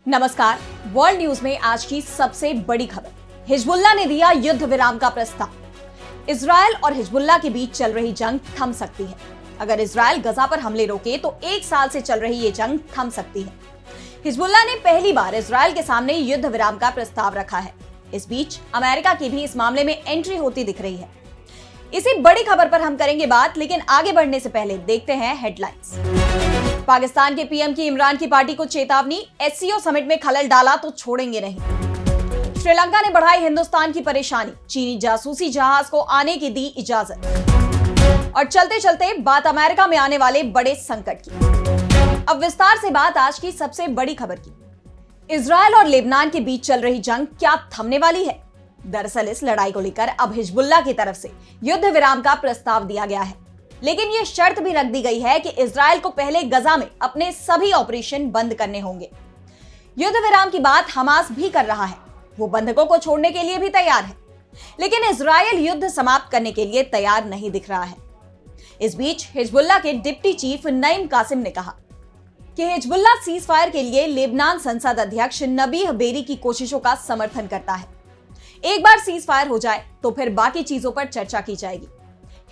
नमस्कार। World news में आज की सबसे बड़ी खबर, हिजबुल्लाह ने दिया युद्ध विराम का प्रस्ताव। इजरायल और हिजबुल्लाह के बीच चल रही जंग थम सकती है। अगर इजरायल गजा पर हमले रोके तो 1 साल से चल रही ये जंग थम सकती है। हिजबुल्लाह ने पहली बार इजरायल के सामने युद्ध विराम का प्रस्ताव रखा है। इस बीच अमेरिका की भी इस मामले में एंट्री होती दिख रही है। इसी बड़ी खबर पर हम करेंगे बात, लेकिन आगे बढ़ने से पहले देखते हैं हेडलाइंस। पाकिस्तान के पीएम की इमरान की पार्टी को चेतावनी, एससीओ समिट में खलल डाला तो छोड़ेंगे नहीं। श्रीलंका ने बढ़ाई हिंदुस्तान की परेशानी, चीनी जासूसी जहाज को आने की दी इजाजत। और चलते चलते बात अमेरिका में आने वाले बड़े संकट की। अब विस्तार से बात आज की सबसे बड़ी खबर की। इजरायल और लेबनान के बीच चल रही जंग क्या थमने वाली है? दरअसल इस लड़ाई को लेकर अब हिजबुल्लाह की तरफ से युद्ध विराम का प्रस्ताव दिया गया है, लेकिन यह शर्त भी रख दी गई है कि इजरायल को पहले गजा में अपने सभी ऑपरेशन बंद करने होंगे। युद्ध विराम की बात हमास भी कर रहा है, वो बंधकों को छोड़ने के लिए भी तैयार है, लेकिन इजरायल युद्ध समाप्त करने के लिए तैयार नहीं दिख रहा है। इस बीच हिजबुल्लाह के डिप्टी चीफ नईम कासिम ने कहा कि हिजबुल्लाह सीज फायर के लिए लेबनान संसद अध्यक्ष नबीह बेरी की कोशिशों का समर्थन करता है। एक बार सीज फायर हो जाए तो फिर बाकी चीजों पर चर्चा की जाएगी।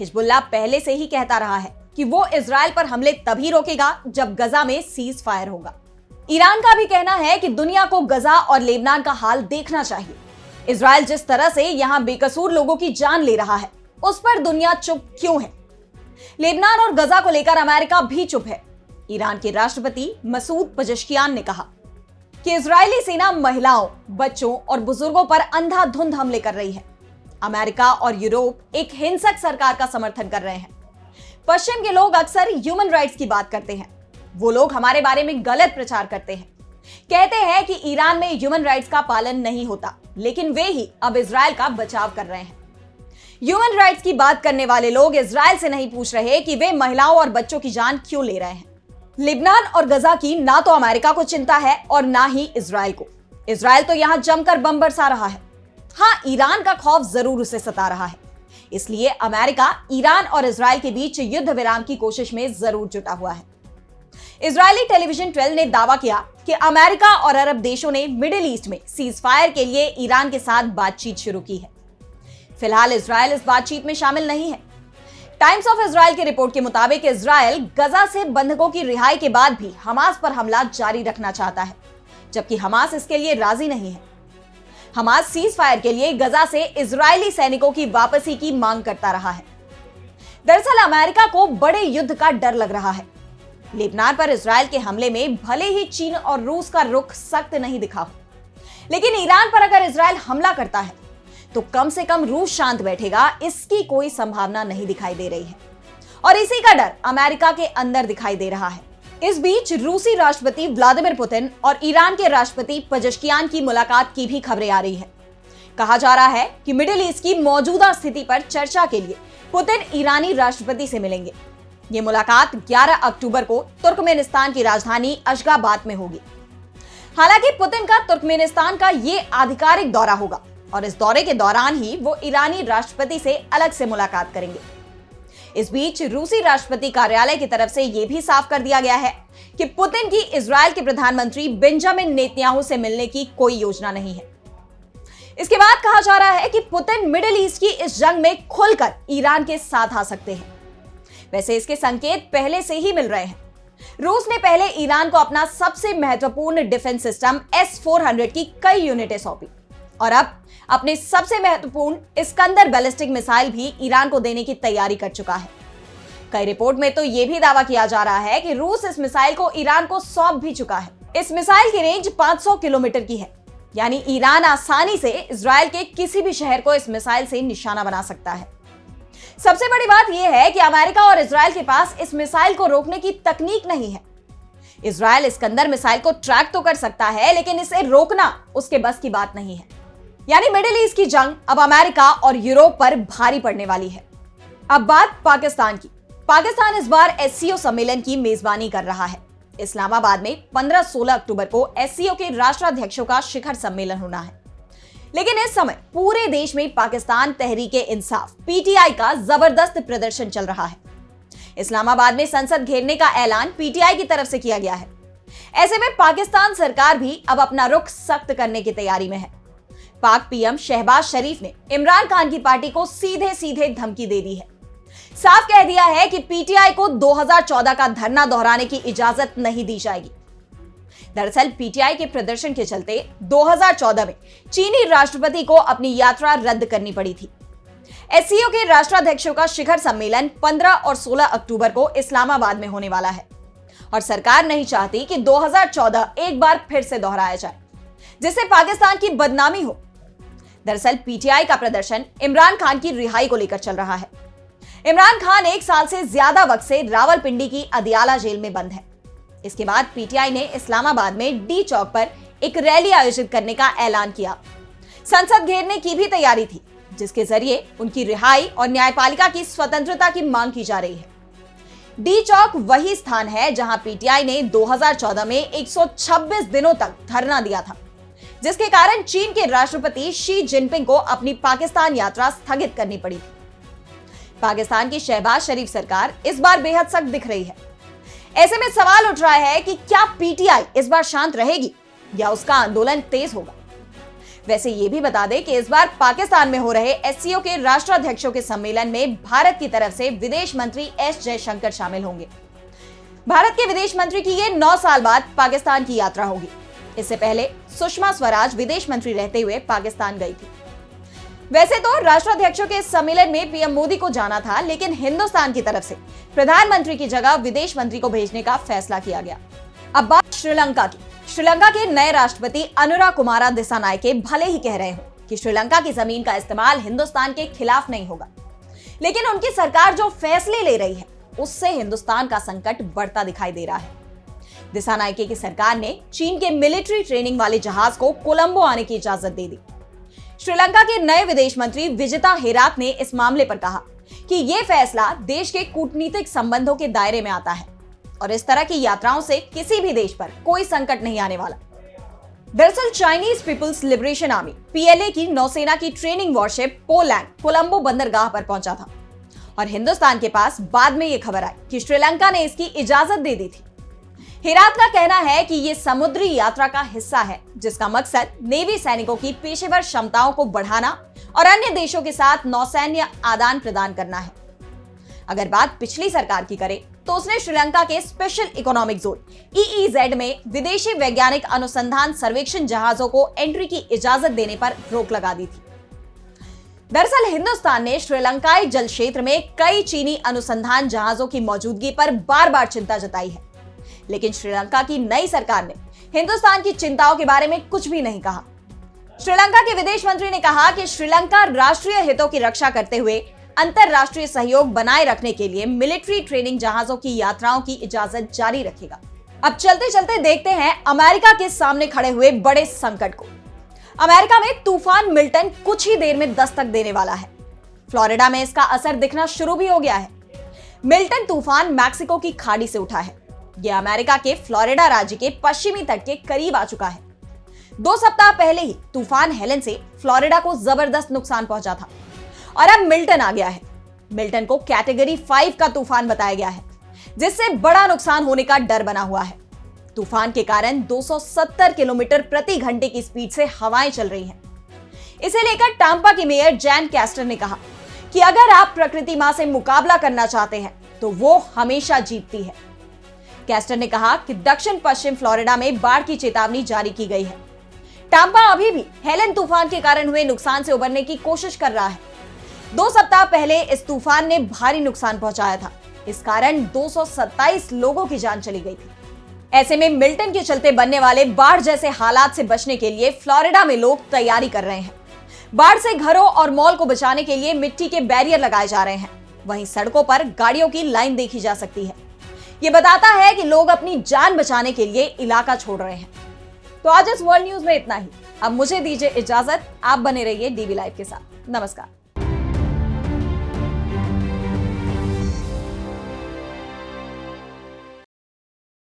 हिजबुल्लाह पहले से ही कहता रहा है कि वो इजरायल पर हमले तभी रोकेगा जब गजा में सीज फायर होगा। ईरान का भी कहना है कि दुनिया को गजा और लेबनान का हाल देखना चाहिए। इजरायल जिस तरह से यहां बेकसूर लोगों की जान ले रहा है, उस पर दुनिया चुप क्यों है? लेबनान और गजा को लेकर अमेरिका भी चुप है। ईरान के राष्ट्रपति मसूद पजेश्कियान ने कहा कि इजरायली सेना महिलाओं, बच्चों और बुजुर्गों पर अंधाधुंध हमले कर रही है। अमेरिका और यूरोप एक हिंसक सरकार का समर्थन कर रहे हैं। पश्चिम के लोग अक्सर ह्यूमन राइट्स की बात करते हैं। वो लोग हमारे बारे में गलत प्रचार करते हैं, कहते हैं कि ईरान में ह्यूमन राइट्स का पालन नहीं होता, लेकिन वे ही अब इजरायल का बचाव कर रहे हैं। ह्यूमन राइट्स की बात करने वाले लोग इजरायल से नहीं पूछ रहे कि वे महिलाओं और बच्चों की जान क्यों ले रहे हैं। लेबनान और गजा की ना तो अमेरिका को चिंता है और ना ही इजरायल को। इजरायल तो यहां जमकर बम बरसा रहा है। हाँ, ईरान का खौफ जरूर उसे सता रहा है, इसलिए अमेरिका ईरान और इजरायल के बीच युद्ध विराम की कोशिश में जरूर जुटा हुआ है। इजरायली टेलीविजन 12 ने दावा किया कि अमेरिका और अरब देशों ने मिडिल ईस्ट में सीज फायर के लिए ईरान के साथ बातचीत शुरू की है। फिलहाल इजरायल इस बातचीत में शामिल नहीं है। टाइम्स ऑफ इजरायल की रिपोर्ट के मुताबिक इजरायल गजा से बंधकों की रिहाई के बाद भी हमास पर हमला जारी रखना चाहता है, जबकि हमास इसके लिए राजी नहीं है। हमास सीज फायर के लिए गजा से इजरायली सैनिकों की वापसी की मांग करता रहा है। दरअसल अमेरिका को बड़े युद्ध का डर लग रहा है। लेबनान पर इजरायल के हमले में भले ही चीन और रूस का रुख सख्त नहीं दिखा हो, लेकिन ईरान पर अगर इजरायल हमला करता है तो कम से कम रूस शांत बैठेगा, इसकी कोई संभावना नहीं दिखाई दे रही है। और इसी का डर अमेरिका के अंदर दिखाई दे रहा है। इस बीच रूसी राष्ट्रपति व्लादिमीर पुतिन और ईरान के राष्ट्रपति पजेश्कियान की मुलाकात की भी खबरें आ रही है। कहा जा रहा है कि मिडिल ईस्ट की मौजूदा स्थिति पर चर्चा के लिए पुतिन ईरानी राष्ट्रपति से मिलेंगे। ये मुलाकात 11 अक्टूबर को तुर्कमेनिस्तान की राजधानी अशगाबाद में होगी। हालांकि पुतिन का तुर्कमेनिस्तान का ये आधिकारिक दौरा होगा और इस दौरे के दौरान ही वो ईरानी राष्ट्रपति से अलग से मुलाकात करेंगे। इस बीच रूसी राष्ट्रपति कार्यालय की तरफ से यह भी साफ कर दिया गया है कि पुतिन की इजरायल के प्रधानमंत्री बेंजामिन नेतन्याहू से मिलने की कोई योजना नहीं है। इसके बाद कहा जा रहा है कि पुतिन मिडिल ईस्ट की इस जंग में खुलकर ईरान के साथ आ सकते हैं। वैसे इसके संकेत पहले से ही मिल रहे हैं। रूस ने पहले ईरान को अपना सबसे महत्वपूर्ण डिफेंस सिस्टम S-400 की कई यूनिटें सौंपी और अब अपने सबसे महत्वपूर्ण इस्कंदर बैलिस्टिक मिसाइल भी ईरान को देने की तैयारी कर चुका है। कई रिपोर्ट में तो यह भी दावा किया जा रहा है कि रूस इस मिसाइल को ईरान को सौंप भी चुका है। इस मिसाइल की रेंज 500 किलोमीटर की है, यानी ईरान आसानी से इजरायल के किसी भी शहर को इस मिसाइल से निशाना बना सकता है। सबसे बड़ी बात यह है कि अमेरिका और इजरायल के पास इस मिसाइल को रोकने की तकनीक नहीं है। इजरायल इस्कंदर मिसाइल को ट्रैक तो कर सकता है, लेकिन इसे रोकना उसके बस की बात नहीं है। यानी मिडिल ईस्ट की जंग अब अमेरिका और यूरोप पर भारी पड़ने वाली है। अब बात पाकिस्तान की। पाकिस्तान इस बार एससीओ सम्मेलन की मेजबानी कर रहा है। इस्लामाबाद में 15-16 अक्टूबर को एससीओ के राष्ट्राध्यक्षों का शिखर सम्मेलन होना है, लेकिन इस समय पूरे देश में पाकिस्तान तहरीके इंसाफ पीटीआई का जबरदस्त प्रदर्शन चल रहा है। इस्लामाबाद में संसद घेरने का ऐलान पीटीआई की तरफ से किया गया है। ऐसे में पाकिस्तान सरकार भी अब अपना रुख सख्त करने की तैयारी में है। पाक पीएम शहबाज शरीफ ने इमरान खान की पार्टी को सीधे सीधे धमकी दे दी है। साफ कह दिया है कि पीटीआई को 2014 का धरना दोहराने की इजाजत नहीं दी जाएगी। दरअसल पीटीआई के प्रदर्शन के चलते 2014 में चीनी राष्ट्रपति को अपनी यात्रा रद्द करनी पड़ी थी। एससीओ के राष्ट्राध्यक्षों का शिखर सम्मेलन 15 और 16 अक्टूबर को इस्लामाबाद में होने वाला है और सरकार नहीं चाहती कि 2014 एक बार फिर से दोहराया जाए, जिससे पाकिस्तान की बदनामी हो। दरअसल पीटीआई का प्रदर्शन इमरान खान की रिहाई को लेकर चल रहा है। इमरान खान 1 साल से ज्यादा वक्त से रावलपिंडी की अदियाला जेल में बंद है। इसके बाद पीटीआई ने इस्लामाबाद में डी चौक पर एक रैली आयोजित करने का ऐलान किया। संसद घेरने की भी तैयारी थी, जिसके जरिए उनकी रिहाई और न्यायपालिका की स्वतंत्रता की मांग की जा रही है। डी चौक वही स्थान है जहां पीटीआई ने 2014 में 126 दिनों तक धरना दिया था, जिसके कारण चीन के राष्ट्रपति शी जिनपिंग को अपनी पाकिस्तान यात्रा स्थगित करनी पड़ी थी। पाकिस्तान की शहबाज शरीफ सरकार इस बार बेहद सख्त दिख रही है। ऐसे में सवाल उठ रहा है कि क्या पीटीआई इस बार शांत रहेगी या उसका आंदोलन तेज होगा। वैसे ये भी बता दें कि इस बार पाकिस्तान में हो रहे एससीओ के राष्ट्राध्यक्षों के सम्मेलन में भारत की तरफ से विदेश मंत्री एस जयशंकर शामिल होंगे। भारत के विदेश मंत्री की ये 9 साल बाद पाकिस्तान की यात्रा होगी। इससे पहले सुषमा स्वराज विदेश मंत्री रहते हुए पाकिस्तान गई थी। वैसे तो राष्ट्राध्यक्षों के सम्मेलन में पीएम मोदी को जाना था, लेकिन हिंदुस्तान की तरफ से प्रधानमंत्री की जगह विदेश मंत्री को भेजने का फैसला किया गया। अब बात श्रीलंका की। श्रीलंका के नए राष्ट्रपति अनुरा कुमारा दिसानायके भले ही कह रहे हो कि श्रीलंका की जमीन का इस्तेमाल हिंदुस्तान के खिलाफ नहीं होगा, लेकिन उनकी सरकार जो फैसले ले रही है उससे हिंदुस्तान का संकट बढ़ता दिखाई दे रहा है। दिसानायके की सरकार ने चीन के मिलिट्री ट्रेनिंग वाले जहाज को कोलंबो आने की इजाजत दे दी। श्रीलंका के नए विदेश मंत्री विजिता हेरात ने इस मामले पर कहा कि यह फैसला देश के कूटनीतिक संबंधों के दायरे में आता है और इस तरह की यात्राओं से किसी भी देश पर कोई संकट नहीं आने वाला। दरअसल Chinese People's Liberation Army PLA की नौसेना की ट्रेनिंग वॉरशिप पोलैंड कोलंबो बंदरगाह पर पहुंचा था और हिंदुस्तान के पास बाद में यह खबर आई कि श्रीलंका ने इसकी इजाजत दे दी थी। हेरात का कहना है कि यह समुद्री यात्रा का हिस्सा है, जिसका मकसद नेवी सैनिकों की पेशेवर क्षमताओं को बढ़ाना और अन्य देशों के साथ नौसैन्य आदान प्रदान करना है। अगर बात पिछली सरकार की करें तो उसने श्रीलंका के स्पेशल इकोनॉमिक जोन ईईजेड में विदेशी वैज्ञानिक अनुसंधान सर्वेक्षण जहाजों को एंट्री की इजाजत देने पर रोक लगा दी थी। दरअसल हिंदुस्तान ने श्रीलंकाई जल क्षेत्र में कई चीनी अनुसंधान जहाजों की मौजूदगी पर बार बार चिंता जताई है, लेकिन श्रीलंका की नई सरकार ने हिंदुस्तान की चिंताओं के बारे में कुछ भी नहीं कहा। श्रीलंका के विदेश मंत्री ने कहा कि श्रीलंका राष्ट्रीय हितों की रक्षा करते हुए अंतरराष्ट्रीय सहयोग बनाए रखने के लिए मिलिट्री ट्रेनिंग जहाजों की यात्राओं की इजाजत जारी रखेगा। अब चलते चलते देखते हैं अमेरिका के सामने खड़े हुए बड़े संकट को। अमेरिका में तूफान मिल्टन कुछ ही देर में दस्तक देने वाला है। फ्लोरिडा में इसका असर दिखना शुरू भी हो गया है। मिल्टन तूफान मैक्सिको की खाड़ी से उठा है। यह अमेरिका के फ्लोरिडा राज्य के पश्चिमी तट के करीब आ चुका है। 2 सप्ताह पहले ही तूफान हेलन से फ्लोरिडा को जबरदस्त नुकसान पहुंचा था और अब मिल्टन आ गया है। मिल्टन को कैटेगरी 5 का तूफान बताया गया है, जिससे बड़ा नुकसान होने का डर बना हुआ है। तूफान के कारण 270 किलोमीटर प्रति घंटे की स्पीड से हवाएं चल रही हैं। इसे लेकर टाम्पा की मेयर जैन कैस्टर ने कहा कि अगर आप प्रकृति मां से मुकाबला करना चाहते हैं तो वो हमेशा जीतती है। कैस्टर ने कहा कि दक्षिण पश्चिम फ्लोरिडा में बाढ़ की चेतावनी जारी की गई है। टाम्पा अभी भी हेलन तूफान के कारण हुए नुकसान से उबरने की कोशिश कर रहा है। 2 सप्ताह पहले इस तूफान ने भारी नुकसान पहुंचाया था। इस कारण 227 लोगों की जान चली गई थी। ऐसे में मिल्टन के चलते बनने वाले बाढ़ जैसे हालात से बचने के लिए फ्लोरिडा में लोग तैयारी कर रहे हैं। बाढ़ से घरों और मॉल को बचाने के लिए मिट्टी के बैरियर लगाए जा रहे हैं। वहीं सड़कों पर गाड़ियों की लाइन देखी जा सकती है। ये बताता है कि लोग अपनी जान बचाने के लिए इलाका छोड़ रहे हैं। तो आज इस वर्ल्ड न्यूज में इतना ही। अब मुझे दीजिए इजाजत। आप बने रहिए डीवी लाइव के साथ। नमस्कार।